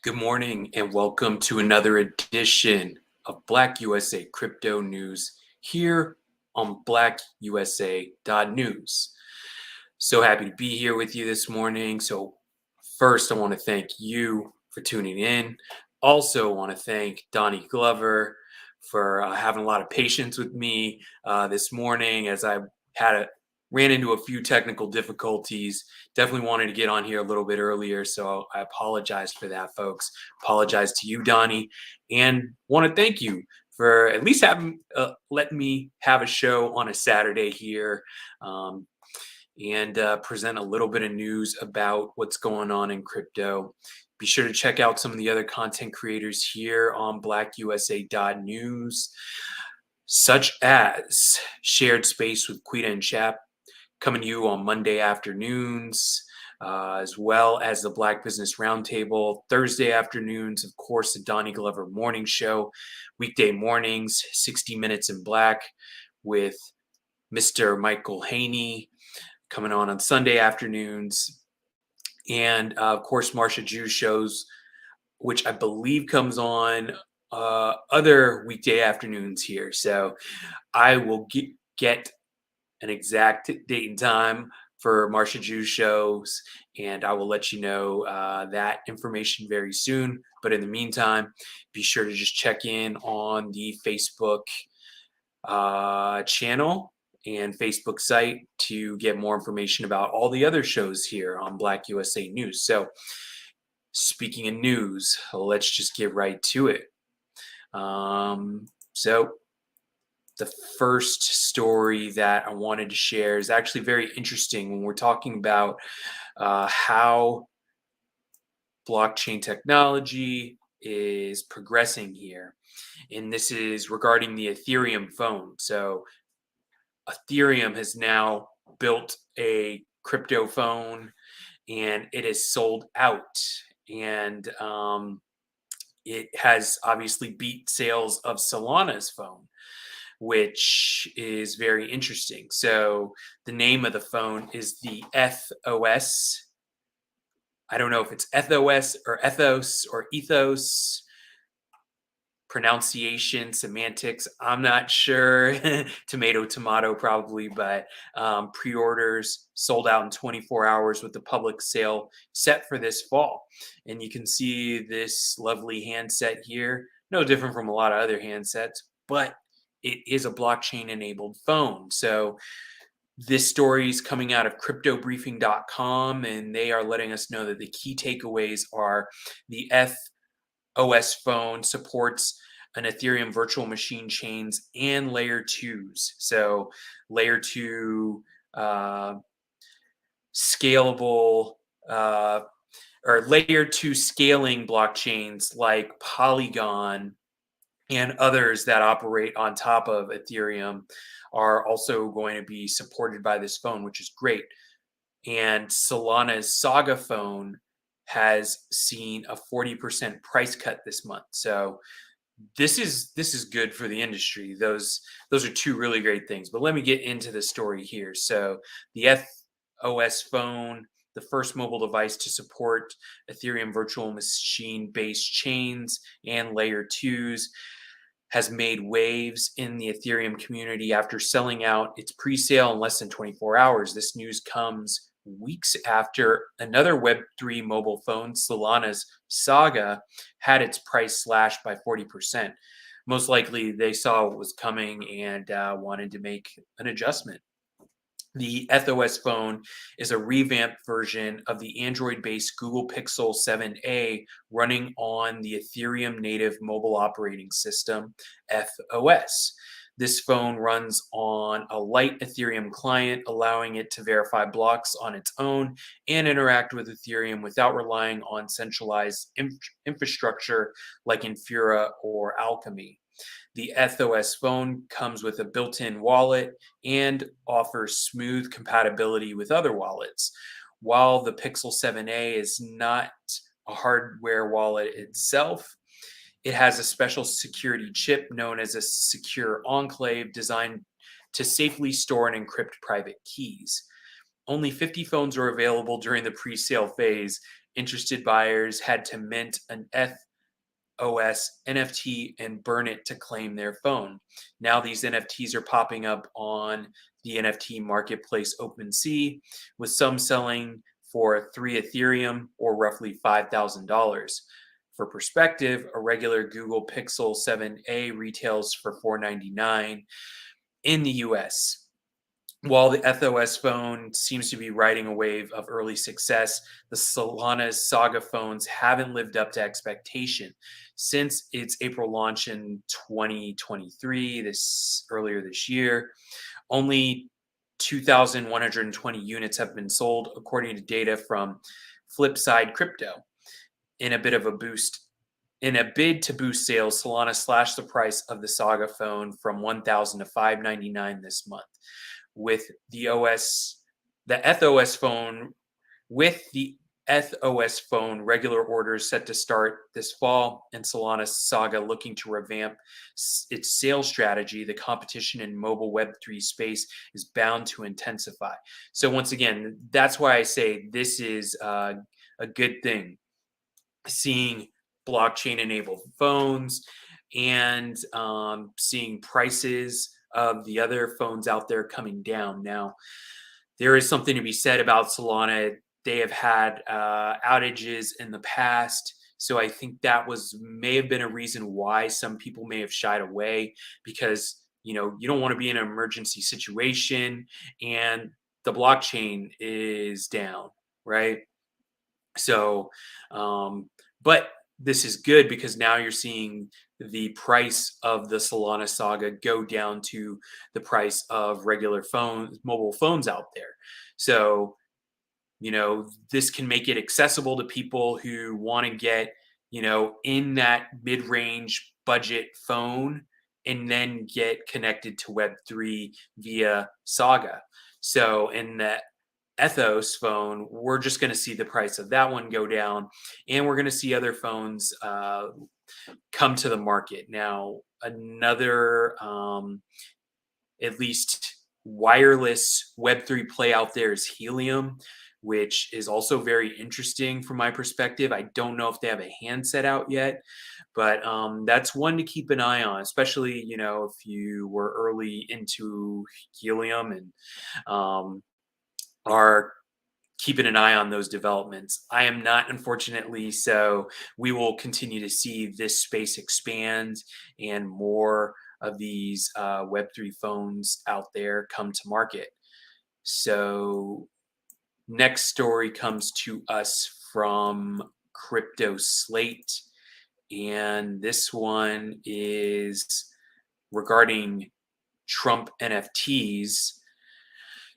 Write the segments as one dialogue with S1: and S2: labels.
S1: Good morning and welcome to another edition of BlackUSA Crypto News here on BlackUSA.news. So happy to be here with you this morning. So first, I want to thank you for tuning in. Also want to thank Donnie Glover for having a lot of patience with me this morning as I ran into a few technical difficulties. Definitely wanted to get on here a little bit earlier, so I apologize for that, folks. Apologize to you, Donnie, and want to thank you for at least having letting me have a show on a Saturday here. And present a little bit of news about what's going on in crypto. Be sure to check out some of the other content creators here on blackusa.news, such as Shared Space with Quita and Chap, coming to you on Monday afternoons, as well as the Black Business Roundtable, Thursday afternoons, of course, the Donnie Glover Morning Show, weekday mornings, 60 Minutes in Black with Mr. Michael Haney, coming on Sunday afternoons, and of course Marsha Jew shows, which I believe comes on other weekday afternoons here. So I will get an exact date and time for Marsha Jew shows, and I will let you know that information very soon. But in the meantime, be sure to just check in on the Facebook channel and Facebook site to get more information about all the other shows here on Black USA News. So, speaking of news, let's just get right to it. So, the first story that I wanted to share is actually very interesting when we're talking about how blockchain technology is progressing here. And this is regarding the Ethereum phone. So, Ethereum has now built a crypto phone and it is sold out. And it has obviously beat sales of Solana's phone, which is very interesting. So the name of the phone is the ETHOS. I don't know if it's ETHOS or Ethos or Ethos. Pronunciation, semantics, I'm not sure. Tomato, tomato, probably, but pre-orders sold out in 24 hours with the public sale set for this fall. And you can see this lovely handset here, no different from a lot of other handsets, but it is a blockchain-enabled phone. So this story is coming out of cryptobriefing.com, and they are letting us know that the key takeaways are the OS phone supports an Ethereum virtual machine chains and layer twos. So layer two scalable or layer two scaling blockchains like Polygon and others that operate on top of Ethereum are also going to be supported by this phone, which is great. And Solana's Saga phone has seen a 40% price cut this month. So this is good for the industry. Those are two really great things. But let me get into the story here. So the OS phone, the first mobile device to support Ethereum virtual machine based chains and layer twos, has made waves in the Ethereum community after selling out its pre-sale in less than 24 hours. This news comes weeks after another Web3 mobile phone, Solana's Saga, had its price slashed by 40%. Most likely they saw what was coming and wanted to make an adjustment. The ETHOS phone is a revamped version of the Android-based Google Pixel 7a running on the Ethereum native mobile operating system, ETHOS. This phone runs on a light Ethereum client, allowing it to verify blocks on its own and interact with Ethereum without relying on centralized infrastructure like Infura or Alchemy. The ETHOS phone comes with a built-in wallet and offers smooth compatibility with other wallets. While the Pixel 7a is not a hardware wallet itself, it has a special security chip known as a secure enclave designed to safely store and encrypt private keys. Only 50 phones are available during the pre-sale phase, Interested buyers had to mint an OS NFT and burn it to claim their phone. Now these NFTs are popping up on the NFT marketplace OpenSea, with some selling for 3 Ethereum or roughly $5,000. For perspective, a regular Google Pixel 7a retails for $499 in the US. While the ethos phone seems to be riding a wave of early success, the Solana's Saga phones haven't lived up to expectation. Since its April launch in 2023, earlier this year, only 2,120 units have been sold, according to data from Flipside Crypto. In a bit of a boost In a bid to boost sales, Solana slashed the price of the Saga phone from 1,000 to 599 this month. With the ethos phone, with the ethos phone regular orders set to start this fall, and Solana Saga looking to revamp its sales strategy, the competition in mobile Web3 space is bound to intensify. So once again, that's why I say this is a good thing, seeing blockchain enabled phones and seeing prices of the other phones out there coming down. Now, there is something to be said about Solana. They have had outages in the past. So I think that may have been a reason why some people may have shied away, because you don't want to be in an emergency situation and the blockchain is down, right? So, but this is good because now you're seeing the price of the Solana Saga go down to the price of regular mobile phones out there. So, this can make it accessible to people who want to get, in that mid range budget phone and then get connected to Web3 via Saga. So, in that ethos phone, we're just going to see the price of that one go down, and we're going to see other phones come to the market. Now, another at least wireless Web3 play out there is Helium, which is also very interesting from my perspective. I don't know if they have a handset out yet, but that's one to keep an eye on, especially if you were early into Helium and are keeping an eye on those developments. I am not, unfortunately, so we will continue to see this space expand and more of these Web3 phones out there come to market. So next story comes to us from Crypto Slate, and this one is regarding Trump NFTs.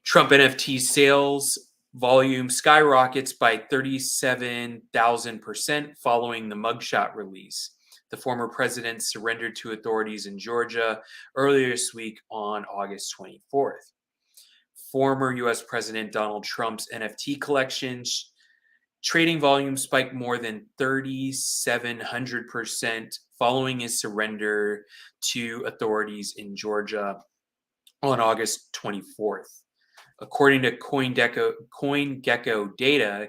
S1: Trump NFT sales volume skyrockets by 37,000% following the mugshot release. The former president surrendered to authorities in Georgia earlier this week on August 24th. Former U.S. President Donald Trump's NFT collections trading volume spiked more than 3,700% following his surrender to authorities in Georgia on August 24th. According to CoinGecko data,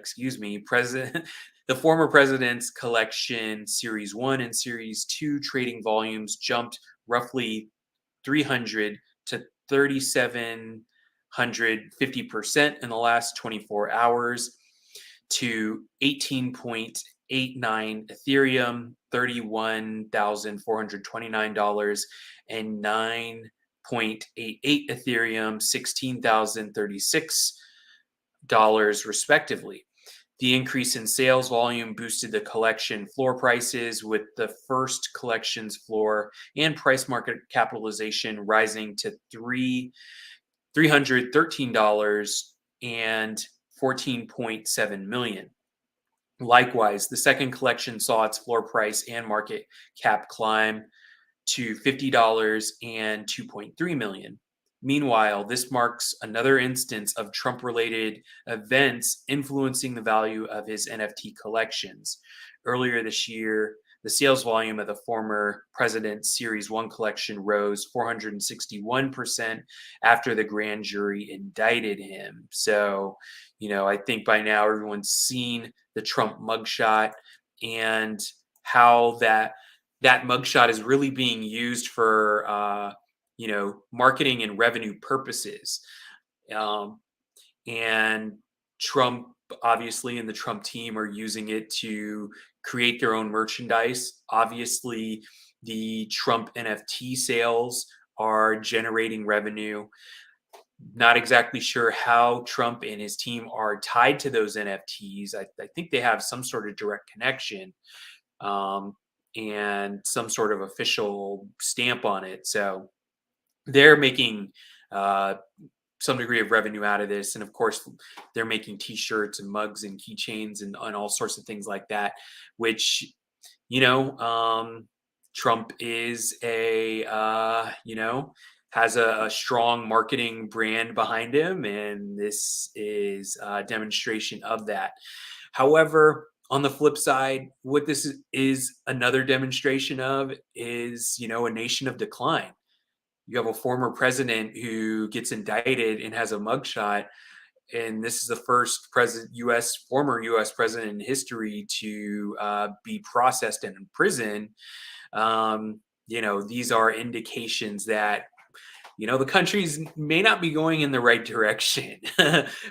S1: the former president's collection Series 1 and Series 2 trading volumes jumped roughly 300 to 3,750% in the last 24 hours to 18.89 Ethereum, $31,429, and 9.88 Ethereum, $16,036 respectively. The increase in sales volume boosted the collection floor prices, with the first collection's floor and price market capitalization rising to $313 and 14.7 million. Likewise, the second collection saw its floor price and market cap climb to $50 and 2.3 million. Meanwhile, this marks another instance of Trump-related events influencing the value of his NFT collections. Earlier this year, the sales volume of the former president's Series 1 collection rose 461% after the grand jury indicted him. So, I think by now everyone's seen the Trump mugshot and how that mugshot is really being used for marketing and revenue purposes. Um, and Trump, obviously, and the Trump team are using it to create their own merchandise. Obviously, the Trump NFT sales are generating revenue. Not exactly sure how Trump and his team are tied to those NFTs. I think they have some sort of direct connection, um, and some sort of official stamp on it. So they're making uh, some degree of revenue out of this. And of course, they're making T-shirts and mugs and keychains and all sorts of things like that, which you know, Trump is has a strong marketing brand behind him, and this is a demonstration of that. However, on the flip side, what this is another demonstration of is, a nation of decline. You have a former president who gets indicted and has a mugshot, and this is the first former U.S. president in history to be processed and in prison. These are indications that the countries may not be going in the right direction.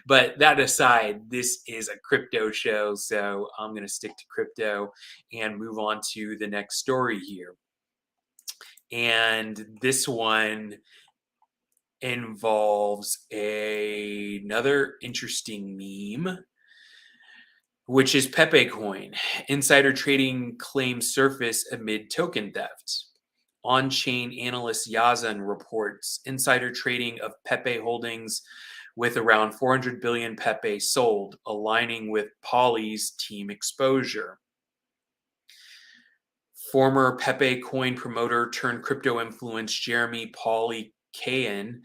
S1: But that aside, this is a crypto show, so I'm going to stick to crypto and move on to the next story here. And this one involves another interesting meme, which is Pepe coin. Insider trading claims surface amid token theft. On-chain analyst Yazan reports insider trading of Pepe holdings with around 400 billion Pepe sold, aligning with Poly's team exposure. Former Pepe coin promoter turned crypto influence Jeremy Pauly Kayan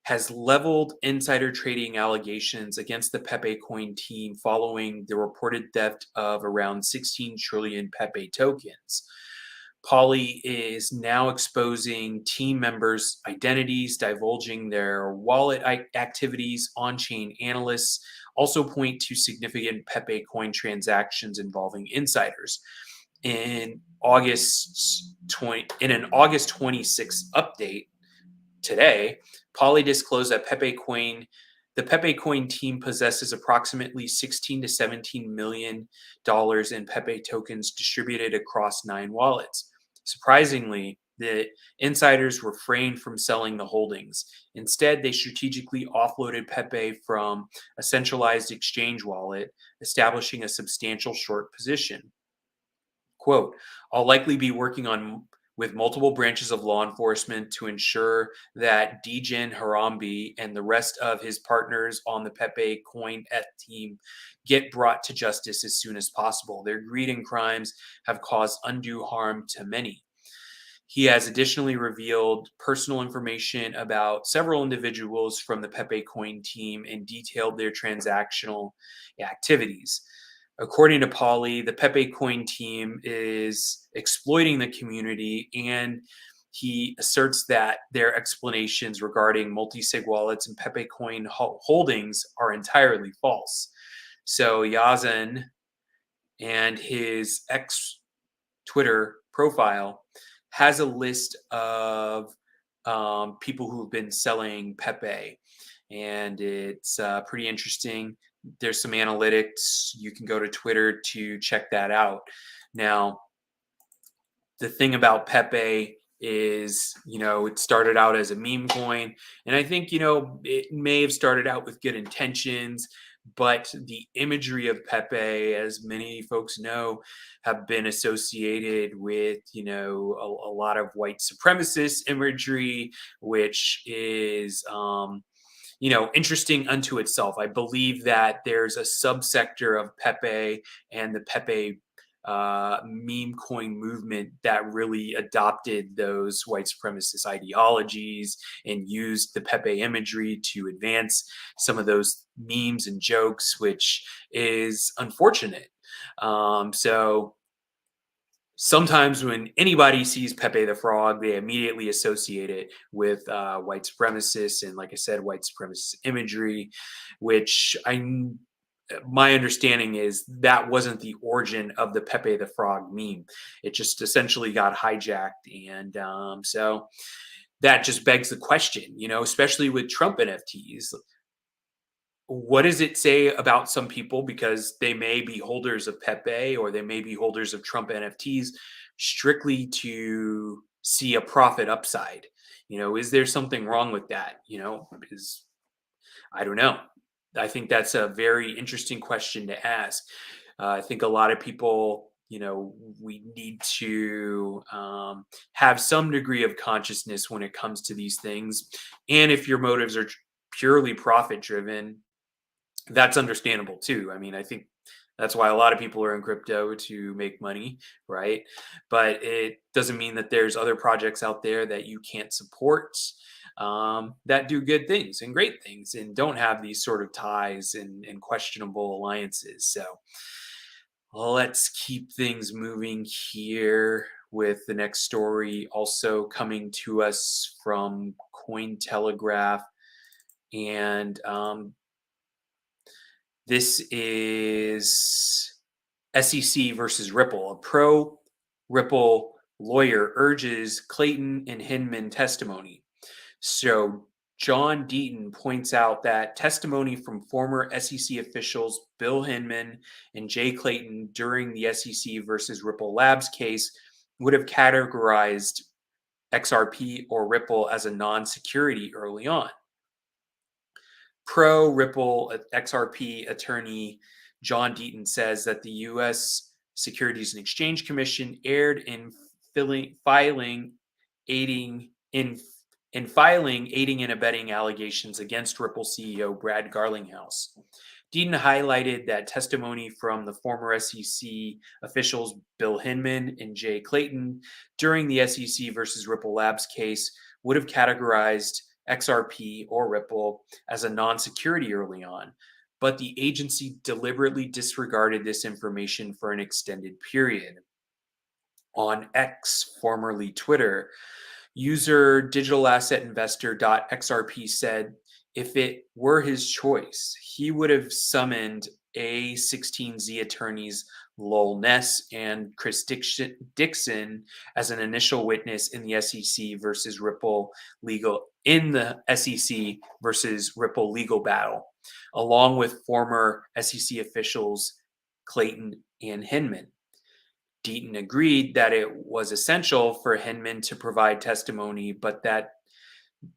S1: has leveled insider trading allegations against the Pepe coin team following the reported theft of around 16 trillion Pepe tokens. Pauly is now exposing team members' identities, divulging their wallet activities. On-chain analysts also point to significant Pepe coin transactions involving insiders. In an August 26th update today, Pauly disclosed that the Pepe Coin team possesses approximately 16 to 17 million dollars in Pepe tokens distributed across 9 wallets. Surprisingly, the insiders refrained from selling the holdings. Instead, they strategically offloaded Pepe from a centralized exchange wallet, establishing a substantial short position. Quote, I'll likely be working with multiple branches of law enforcement to ensure that Djinn Harambe and the rest of his partners on the Pepe Coin team get brought to justice as soon as possible. Their greed and crimes have caused undue harm to many. He has additionally revealed personal information about several individuals from the Pepe Coin team and detailed their transactional activities. According to Pauly, the Pepe Coin team is exploiting the community, and he asserts that their explanations regarding multi-sig wallets and Pepe Coin holdings are entirely false. So Yazan and his ex-Twitter profile has a list of people who've been selling Pepe, and it's pretty interesting. There's some analytics. You can go to Twitter to check that out. Now, the thing about Pepe is, it started out as a meme coin. And I think, it may have started out with good intentions, but the imagery of Pepe, as many folks know, have been associated with, a lot of white supremacist imagery, which is, interesting unto itself. I believe that there's a subsector of Pepe and the Pepe meme coin movement that really adopted those white supremacist ideologies and used the Pepe imagery to advance some of those memes and jokes, which is unfortunate. So Sometimes when anybody sees Pepe the Frog, they immediately associate it with white supremacists and, like I said, white supremacist imagery, which my understanding is that wasn't the origin of the Pepe the Frog meme. It just essentially got hijacked, and so that just begs the question, especially with Trump NFTs. What does it say about some people because they may be holders of Pepe or they may be holders of Trump NFTs strictly to see a profit upside? Is there something wrong with that? Is I don't know. I think that's a very interesting question to ask. I think a lot of people, we need to have some degree of consciousness when it comes to these things. And if your motives are purely profit driven, that's understandable too. I mean, I think that's why a lot of people are in crypto to make money, right? But it doesn't mean that there's other projects out there that you can't support that do good things and great things and don't have these sort of ties and questionable alliances. So let's keep things moving here with the next story also coming to us from Cointelegraph. And this is SEC versus Ripple. A pro Ripple lawyer urges Clayton and Hinman testimony. So John Deaton points out that testimony from former SEC officials Bill Hinman and Jay Clayton during the SEC versus Ripple Labs case would have categorized XRP or Ripple as a non security early on. Pro Ripple XRP attorney John Deaton says that the U.S. Securities and Exchange Commission erred in filing aiding aiding and abetting allegations against Ripple CEO Brad Garlinghouse. Deaton highlighted that testimony from the former SEC officials Bill Hinman and Jay Clayton during the SEC versus Ripple Labs case would have categorized XRP or Ripple as a non security early on, but the agency deliberately disregarded this information for an extended period. On X, formerly Twitter, user digitalassetinvestor.xrp said if it were his choice, he would have summoned A16Z attorneys Lowell Ness and Chris Dixon as an initial witness in the SEC versus Ripple legal battle, along with former SEC officials Clayton and Hinman. Deaton agreed that it was essential for Hinman to provide testimony, but that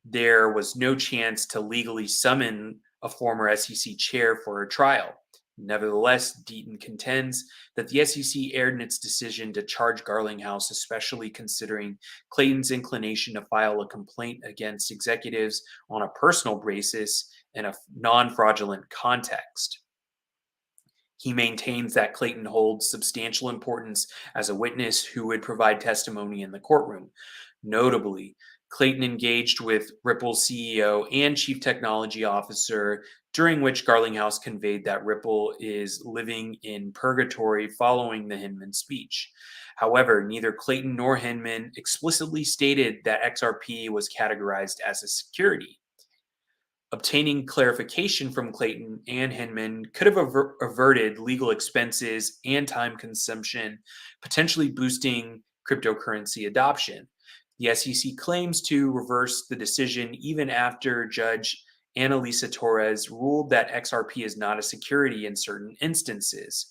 S1: there was no chance to legally summon a former SEC chair for a trial. Nevertheless, Deaton contends that the SEC erred in its decision to charge Garlinghouse, especially considering Clayton's inclination to file a complaint against executives on a personal basis in a non fraudulent context. He maintains that Clayton holds substantial importance as a witness who would provide testimony in the courtroom. Notably, Clayton engaged with Ripple's CEO and Chief Technology Officer, during which Garlinghouse conveyed that Ripple is living in purgatory following the Hinman speech. However, neither Clayton nor Hinman explicitly stated that XRP was categorized as a security. Obtaining clarification from Clayton and Hinman could have averted legal expenses and time consumption, potentially boosting cryptocurrency adoption. The SEC claims to reverse the decision even after Judge Annalisa Torres ruled that XRP is not a security in certain instances.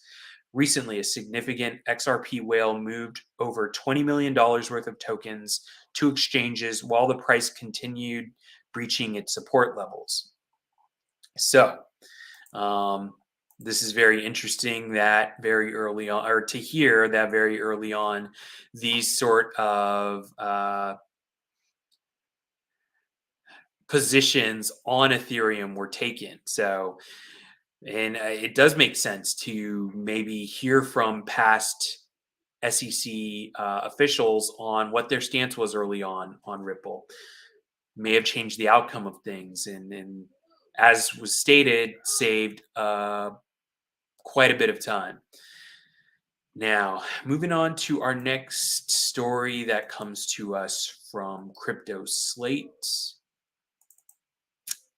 S1: Recently, a significant XRP whale moved over $20 million worth of tokens to exchanges while the price continued breaching its support levels. So, this is very interesting that very early on, or to hear that very early on, these sort of positions on Ethereum were taken. So, and it does make sense to maybe hear from past SEC officials on what their stance was early on Ripple. May have changed the outcome of things, and as was stated, saved quite a bit of time. Now, moving on to our next story that comes to us from Crypto Slate.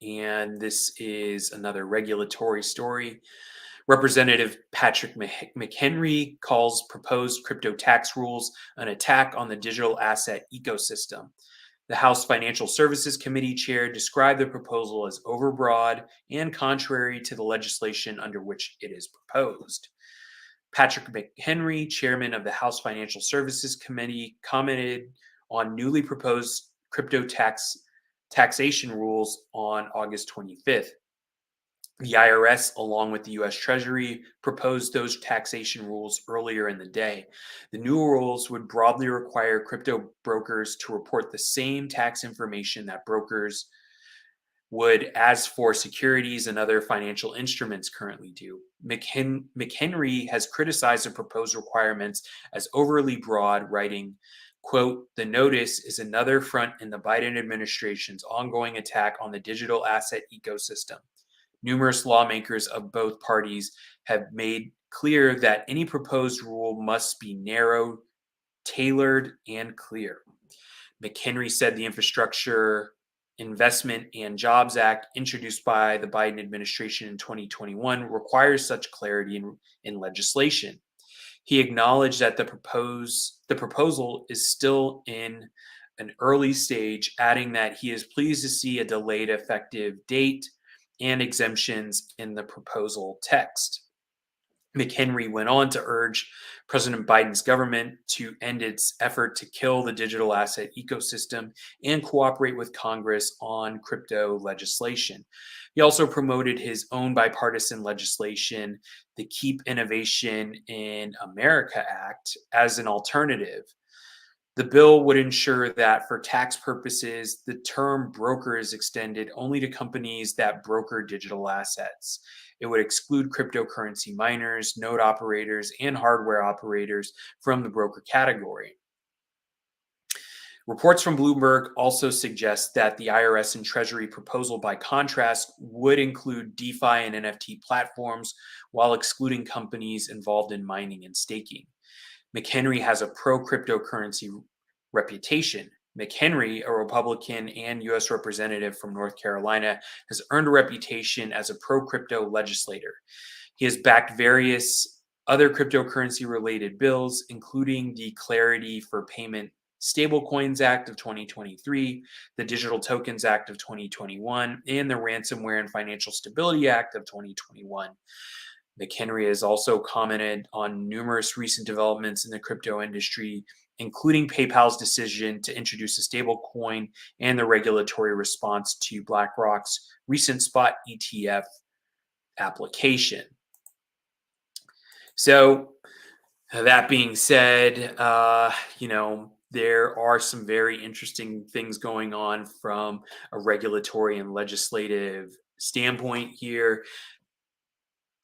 S1: And this is another regulatory story. Representative Patrick McHenry calls proposed crypto tax rules an attack on the digital asset ecosystem. The House Financial Services Committee chair described the proposal as overbroad and contrary to the legislation under which it is proposed. Patrick McHenry, chairman of the House Financial Services Committee, commented on newly proposed taxation rules on August 25th. The IRS, along with the US Treasury, proposed those taxation rules earlier in the day. The new rules would broadly require crypto brokers to report the same tax information that brokers would as for securities and other financial instruments currently do. McHenry has criticized the proposed requirements as overly broad, writing, quote, "The notice is another front in the Biden administration's ongoing attack on the digital asset ecosystem. Numerous lawmakers of both parties have made clear that any proposed rule must be narrow, tailored, and clear." McHenry said the Infrastructure Investment and Jobs Act, introduced by the Biden administration in 2021, requires such clarity in legislation. He acknowledged that the proposal is still in an early stage, adding that he is pleased to see a delayed effective date and exemptions in the proposal text. McHenry went on to urge President Biden's government to end its effort to kill the digital asset ecosystem and cooperate with Congress on crypto legislation. He also promoted his own bipartisan legislation, the Keep Innovation in America Act, as an alternative. The bill would ensure that for tax purposes, the term broker is extended only to companies that broker digital assets. It would exclude cryptocurrency miners, node operators, and hardware operators from the broker category. Reports from Bloomberg also suggest that the IRS and Treasury proposal, by contrast, would include DeFi and NFT platforms while excluding companies involved in mining and staking. McHenry has a pro cryptocurrency reputation. McHenry, a Republican and U.S. representative from North Carolina, has earned a reputation as a pro crypto legislator. He has backed various other cryptocurrency related bills, including the Clarity for Payment Stablecoins Act of 2023, the Digital Tokens Act of 2021, and the Ransomware and Financial Stability Act of 2021. McHenry has also commented on numerous recent developments in the crypto industry, including PayPal's decision to introduce a stablecoin and the regulatory response to BlackRock's recent spot ETF application. So, that being said, there are some very interesting things going on from a regulatory and legislative standpoint here.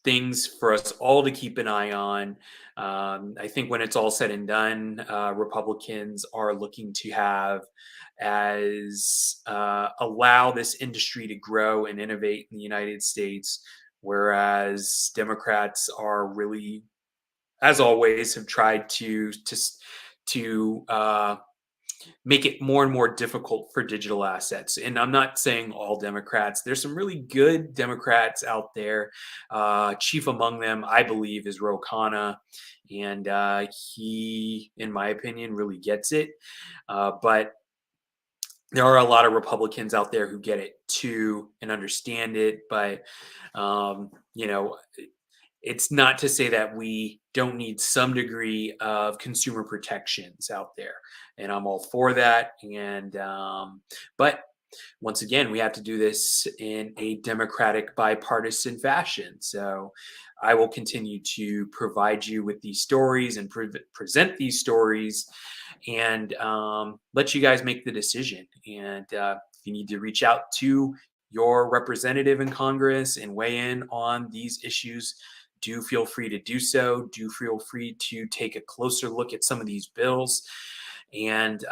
S1: Things for us all to keep an eye on. I think when it's all said and done, Republicans are looking to have as allow this industry to grow and innovate in the United States, whereas Democrats are really, as always, have tried to make it more and more difficult for digital assets. And I'm not saying all Democrats. There's some really good Democrats out there. Chief among them, I believe, is Ro Khanna, and he, in my opinion, really gets it. But there are a lot of Republicans out there who get it too and understand it. But you know, it's not to say that we don't need some degree of consumer protections out there, and I'm all for that. And but once again, we have to do this in a democratic, bipartisan fashion. So I will continue to provide you with these stories and present these stories, and let you guys make the decision. And if you need to reach out to your representative in Congress and weigh in on these issues, do feel free to do so. Do feel free to take a closer look at some of these bills and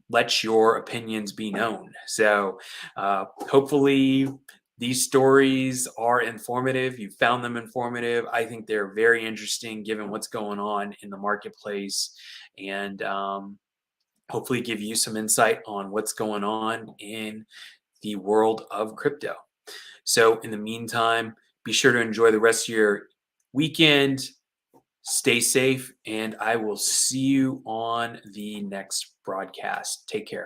S1: let your opinions be known. So hopefully these stories are informative. You found them informative. I think they're very interesting given what's going on in the marketplace, and hopefully give you some insight on what's going on in the world of crypto. So, in the meantime, be sure to enjoy the rest of your weekend. Stay safe, and I will see you on the next broadcast. Take care.